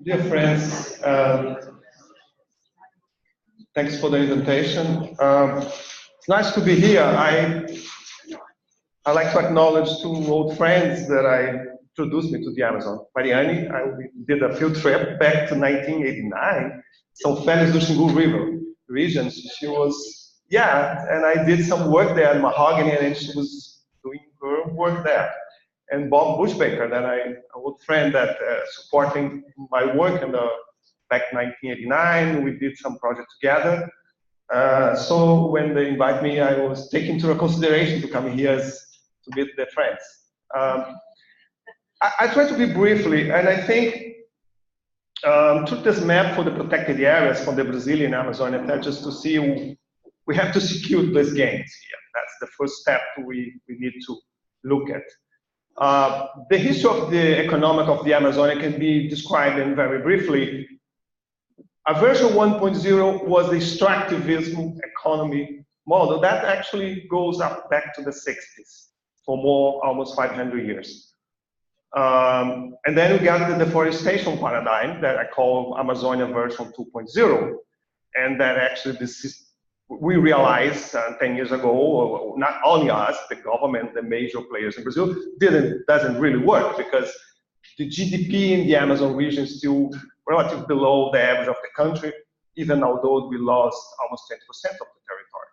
Dear friends, thanks for the invitation. It's nice to be here. I like to acknowledge two old friends that I introduced me to the Amazon. Mariani, I did a field trip back to 1989, São Félix do Xingu River region. She was, yeah, and I did some work there in Mahogany, and she was doing her work there. And Bob Bushbaker, that an old friend that supporting my work in back 1989. We did some project together. So when they invite me, I was taking into consideration to come here to meet their friends. I try to be briefly, and I think took this map for the protected areas for the Brazilian Amazon, just to see we have to secure these gains here. That's the first step we need to look at. The history of the economic of the Amazonia can be described in very briefly. A version 1.0 was the extractivism economy model that actually goes up back to the 60s for almost 500 years. And then we got the deforestation paradigm that I call Amazonia version 2.0, and that actually we realized 10 years ago, not only us, the government, the major players in Brazil, doesn't really work, because the GDP in the Amazon region is still relatively below the average of the country, even although we lost almost 10% of the territory.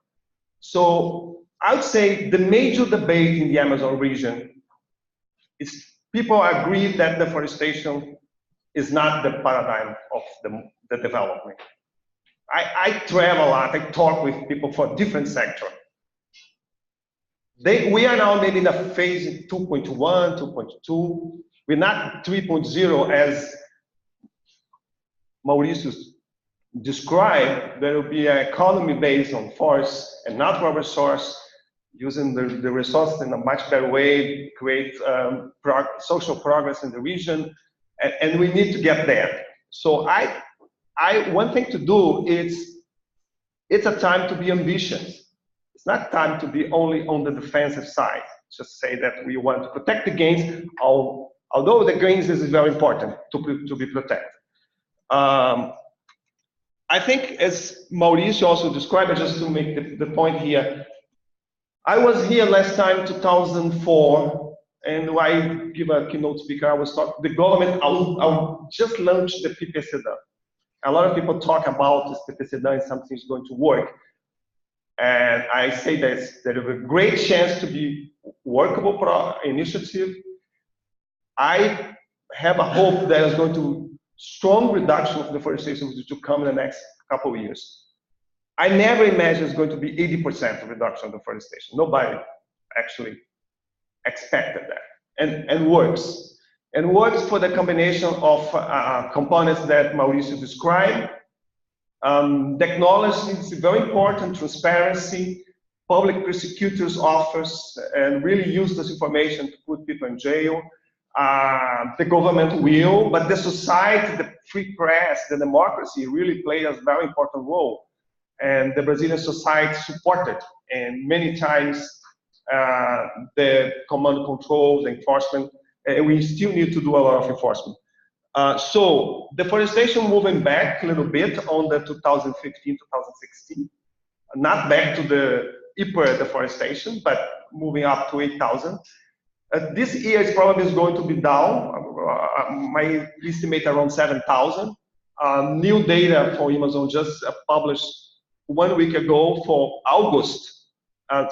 So I would say the major debate in the Amazon region is people agree that deforestation is not the paradigm of the development. I travel a lot, I talk with people for different sectors. We are now maybe in a phase 2.1, 2.2. We're not 3.0 as Mauricio described. There will be an economy based on forest and natural resource, using the resources in a much better way, create social progress in the region, and we need to get there. So one thing to do is, it's a time to be ambitious. It's not time to be only on the defensive side. Just say that we want to protect the gains, although the gains is very important to be protected. I think, as Mauricio also described, just to make the point here, I was here last time, 2004, and I give a keynote speaker. I was talking, the government, I'll just launched the PPCD. A lot of people talk about this PPCD and something's going to work. And I say that there is a great chance to be workable initiative. I have a hope that there's going to strong reduction of deforestation to come in the next couple of years. I never imagined it's going to be 80% reduction of deforestation. Nobody actually expected that, and works. And works for the combination of components that Mauricio described. Technology is very important, transparency, public prosecutors' office, and really use this information to put people in jail. The government will, but the society, the free press, the democracy really play a very important role. And the Brazilian society supported, and many times the command control, the enforcement, we still need to do a lot of enforcement. So deforestation moving back a little bit on the 2015, 2016, not back to the hyper deforestation, but moving up to 8,000. This year is probably going to be down. My estimate around 7,000. New data for Amazon just published 1 week ago for August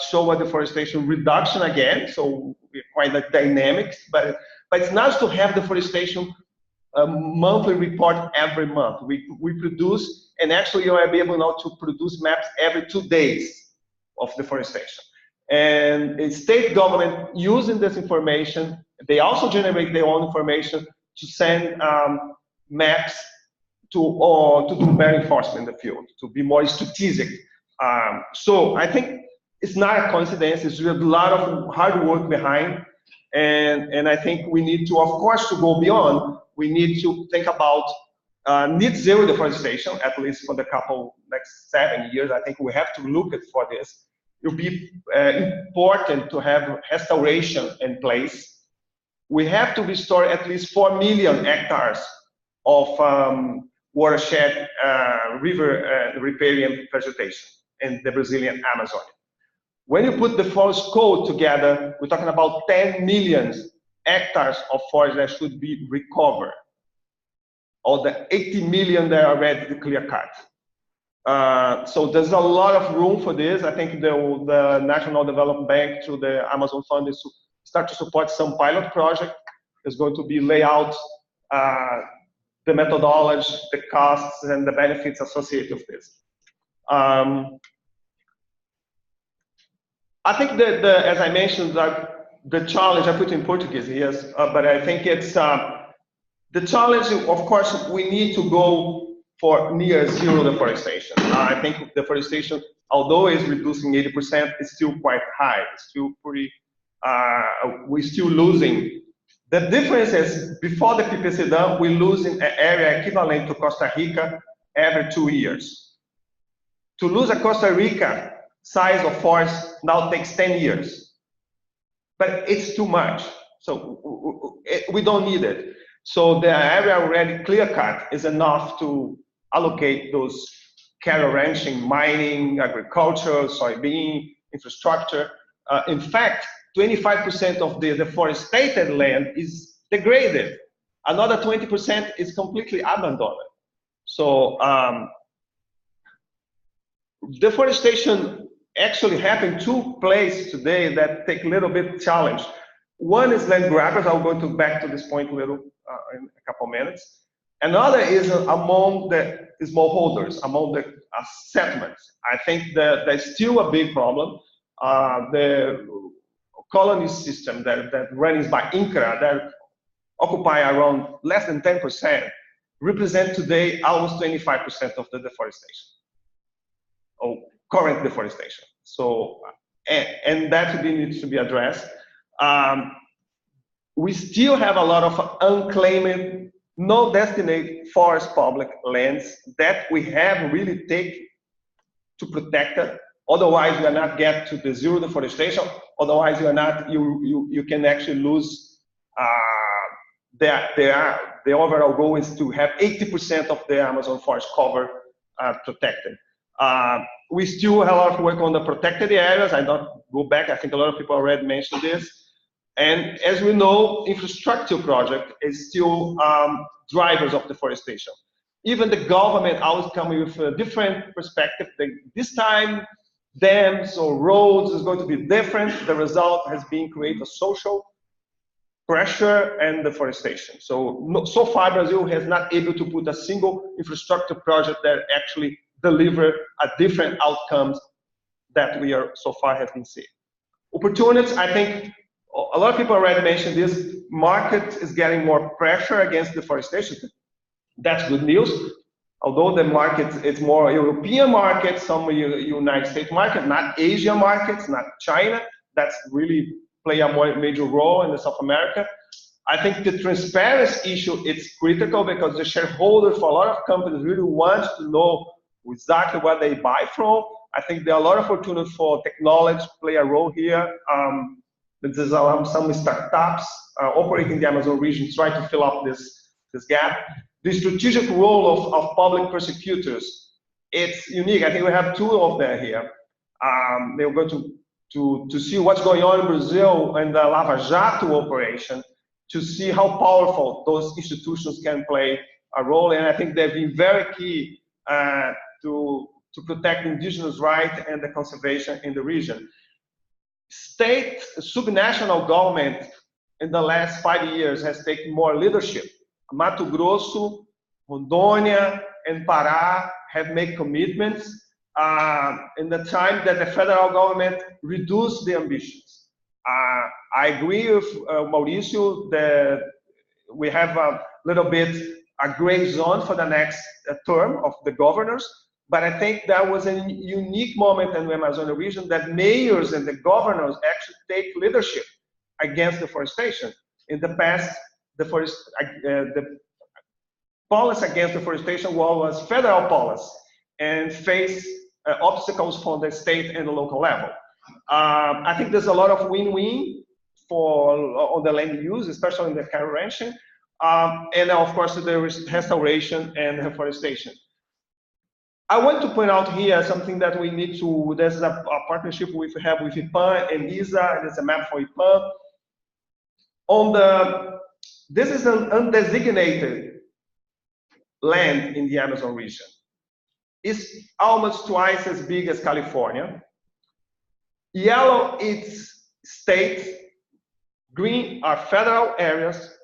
show a deforestation reduction again. So we're quite like dynamics, but it's nice to have deforestation monthly report every month. We produce, and actually you will be able now to produce maps every 2 days of deforestation. And the state government using this information, they also generate their own information to send maps to do better enforcement in the field, to be more strategic. So I think it's not a coincidence, it's a lot of hard work behind. And I think we need to, of course, to go beyond, we need to think about net zero deforestation, at least for the next 7 years. I think we have to look at for this. It will be important to have restoration in place. We have to restore at least 4 million hectares of watershed river riparian vegetation in the Brazilian Amazon. When you put the forest code together, we're talking about 10 million hectares of forest that should be recovered, or the 80 million that are ready to clear cut. So there's a lot of room for this. I think the National Development Bank through the Amazon Fund is start to support some pilot project. There's going to be lay out the methodology, the costs, and the benefits associated with this. I think that, as I mentioned, the challenge, I put in Portuguese, yes, but I think it's, the challenge, of course, we need to go for near zero deforestation. I think deforestation, although it's reducing 80%, is still quite high. It's still pretty, we're still losing. The difference is, before the PPC done, we're losing an area equivalent to Costa Rica every 2 years. To lose a Costa Rica size of forest now takes 10 years. But it's too much, so we don't need it. So the area already clear-cut is enough to allocate those cattle ranching, mining, agriculture, soybean, infrastructure. In fact, 25% of the deforested land is degraded. Another 20% is completely abandoned. So deforestation actually happened 2 places today that take a little bit challenge. One is land grabbers. I'll go back to this point a little in a couple minutes. Another is among the smallholders, among the settlements. I think that there's still a big problem. The colony system that runs by INCRA, that occupy around less than 10%, represent today almost 25% of the deforestation, or current deforestation. So, and that needs to be addressed. We still have a lot of unclaimed, no designated forest public lands that we have really take to protect it. Otherwise, we are not get to the zero deforestation. Otherwise, you are not. You can actually lose. The overall goal is to have 80% of the Amazon forest cover protected. We still have a lot of work on the protected areas. I don't go back. I think a lot of people already mentioned this. And as we know, infrastructure project is still drivers of deforestation. Even the government always coming with a different perspective. This time, dams or roads is going to be different. The result has been create a social pressure and deforestation. So far, Brazil has not able to put a single infrastructure project that actually deliver a different outcomes that we are so far have been seeing. Opportunities, I think a lot of people already mentioned this. Market is getting more pressure against deforestation. That's good news. Although the market is more European market, some United States market, not Asia markets, not China. That's really play a more major role in the South America. I think the transparency issue is critical because the shareholders for a lot of companies really want to know exactly where they buy from. I think there are a lot of opportunities for technology play a role here. There's some startups operating in the Amazon region try to fill up this gap. The strategic role of public prosecutors, it's unique. I think we have 2 of them here. They're going to see what's going on in Brazil and the Lava Jato operation, to see how powerful those institutions can play a role. And I think they've been very key to protect indigenous rights and the conservation in the region. State, subnational government in the last 5 years has taken more leadership. Mato Grosso, Rondônia, and Pará have made commitments in the time that the federal government reduced the ambitions. I agree with Mauricio that we have a little bit a gray zone for the next term of the governors, but I think that was a unique moment in the Amazon region that mayors and the governors actually take leadership against deforestation. In the past, the policy against deforestation was federal policy and face obstacles from the state and the local level. I think there's a lot of win-win on the land use, especially in the cattle ranching. and of course there is restoration and reforestation. I want to point out here something that we need to, there's a partnership we have with IPAN and ISA, there's a map for IPAN. This is an undesignated land in the Amazon region. It's almost twice as big as California. Yellow is state, green are federal areas.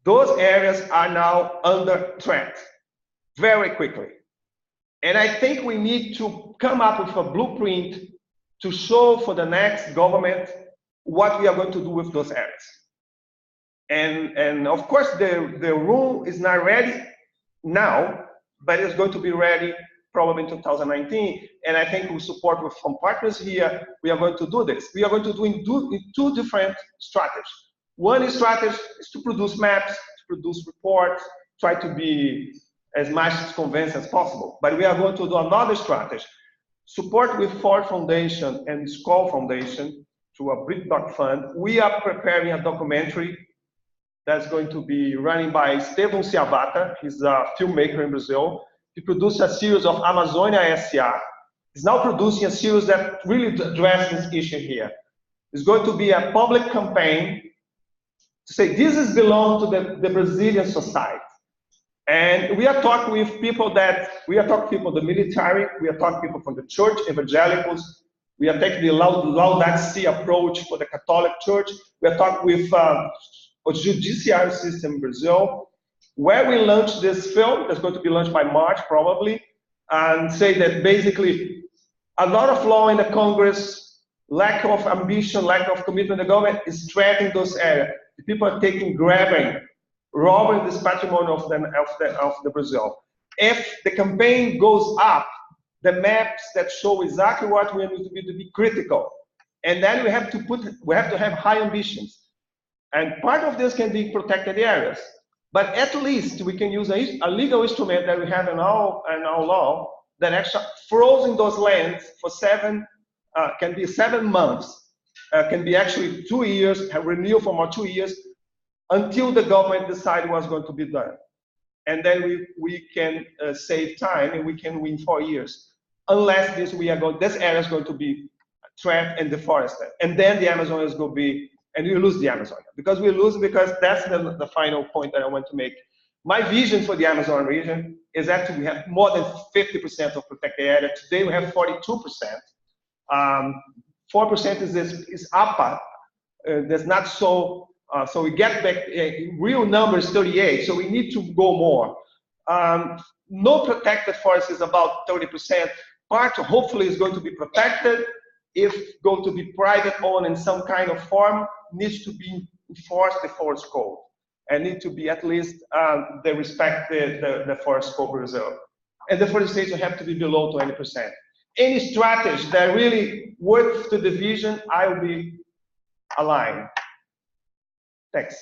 Those areas are now under threat very quickly. And I think we need to come up with a blueprint to show for the next government what we are going to do with those areas. And of course, the rule is not ready now, but it's going to be ready probably in 2019. And I think we support with some partners here, we are going to do this. We are going to do in two different strategies. One strategy is to produce maps, to produce reports, try to be as much convinced as possible. But we are going to do another strategy, support with Ford Foundation and Skoll Foundation through a BritDoc fund. We are preparing a documentary that's going to be running by Estevão Ciavata. He's a filmmaker in Brazil. He produced a series of Amazonia SCR. He's now producing a series that really addresses this issue here. It's going to be a public campaign to say this is belong to the Brazilian society. And we are talking with people the military, we are talking people from the church, evangelicals, we are taking the Laudato Si approach for the Catholic Church, we are talking with a judiciary system in Brazil, where we launch this film, that's going to be launched by March probably, and say that basically a lot of law in the Congress, lack of ambition, lack of commitment in the government is threatening those areas. The people are grabbing, robbing this patrimony of the Brazil. If the campaign goes up, the maps that show exactly what we need to be critical, and then we have to have high ambitions. And part of this can be protected areas, but at least we can use a legal instrument that we have in our law that actually frozen those lands for can be 7 months, can be actually 2 years, have renewal for more 2 years, until the government decide what's going to be done. And then we can save time and we can win 4 years. Unless this area is going to be trapped and deforested. And then the Amazon is going to be, and we lose the Amazon. Because that's the final point that I want to make. My vision for the Amazon region is actually we have more than 50% of protected area. Today we have 42%. 4% is APA. That's not so. So we get back, real number is 38, so we need to go more. No protected forest is about 30%. Part hopefully is going to be protected. If going to be private owned in some kind of form, needs to be enforced the forest code. And need to be at least, they respect the forest code reserve. And deforestation have to be below 20%. Any strategy that really works to the vision, I will be aligned. Thanks.